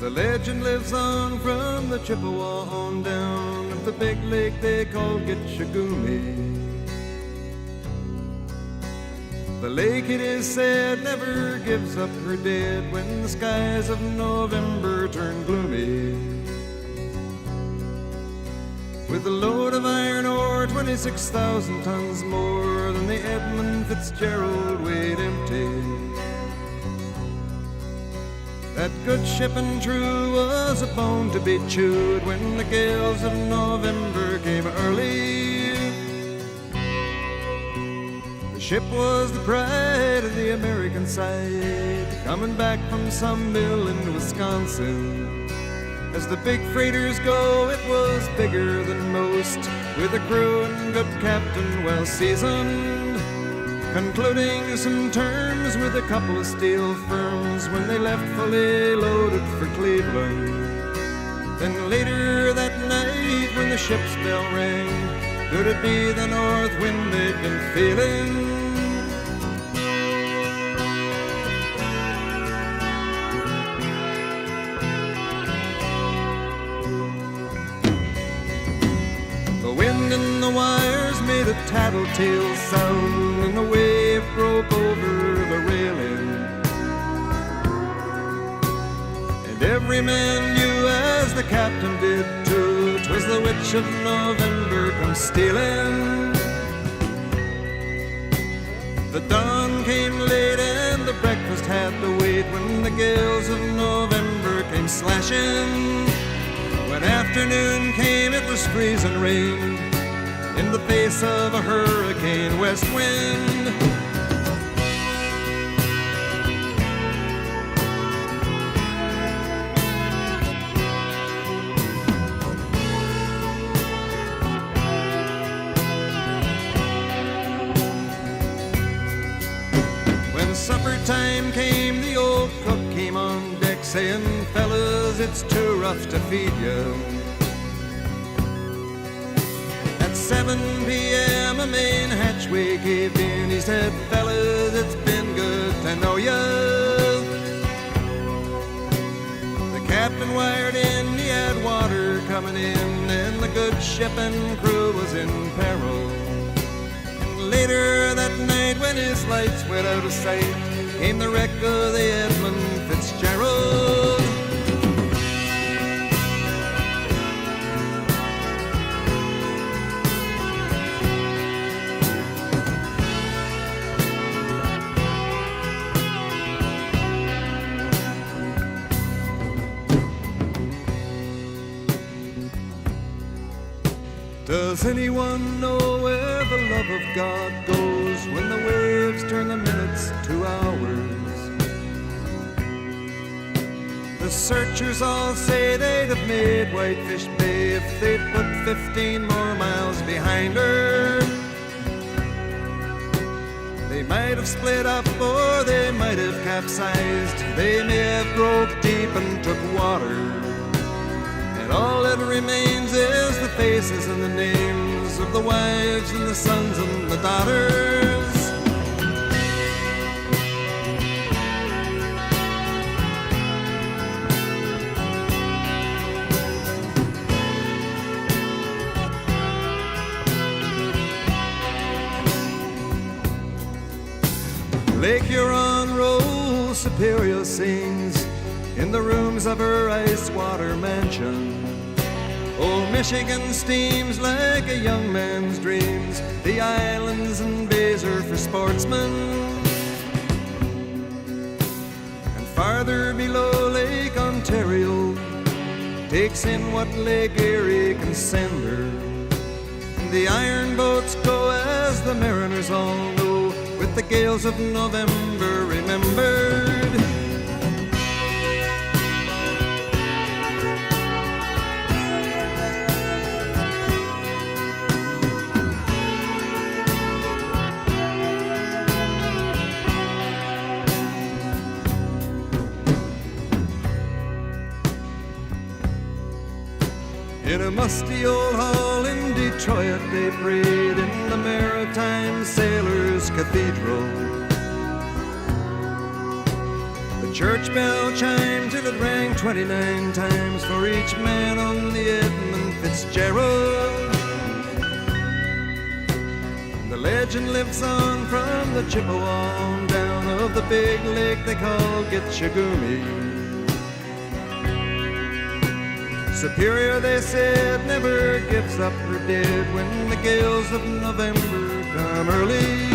The legend lives on from the Chippewa on down of the big lake they call Gitchagumi. The lake, it is said, never gives up her dead when the skies of November turn gloomy. With a load of iron ore, 26,000 tons more than the Edmund Fitzgerald weighed empty. That good ship and true was a bone to be chewed when the gales of November came early. The ship was the pride of the American side, coming back from some mill in Wisconsin. As the big freighters go, it was bigger than most, with a crew and good captain well seasoned, concluding some terms with a couple of steel firms when they left fully loaded for Cleveland. Then later that night when the ship's bell rang, could it be the north wind they'd been feeling? The wind in the wires made a tattletale sound, and the wave broke over the railing. And every man knew, as the captain did too, 'twas the witch of November come stealing. The dawn came late and the breakfast had to wait when the gales of November came slashing. When afternoon came, it was freezing rain in the face of a hurricane west wind. When supper time came, the old cook came on deck saying, "Fellas, it's too rough to feed you." At 7 p.m. a main hatchway caved in. He said, "Fellas, it's been good to know ya." The captain wired in, he had water coming in, and the good ship and crew was in peril. And later that night, when his lights went out of sight, came the wreck of the Edmund Fitzgerald. Does anyone know where the love of God goes when the waves turn the minutes to hours? The searchers all say they'd have made Whitefish Bay if they'd put 15 more miles behind her. They might have split up or they might have capsized. They may have broke deep and took water. And all that remains is the faces and the names of the wives and the sons and the daughters. Lake Huron rolls, Superior sings in the rooms of her ice-water mansion. Old Michigan steams like a young man's dreams. The islands and bays are for sportsmen. And farther below, Lake Ontario takes in what Lake Erie can send her. And the iron boats go, as the mariners all know, with the gales of November remembered. In a musty old hall in Detroit they prayed in the Maritime Sailors' Cathedral. The church bell chimed till it rang 29 times for each man on the Edmund Fitzgerald. The legend lives on from the Chippewa on down of the big lake they call Gitchagumi. Superior, they said, never gives up her dead when the gales of November come early.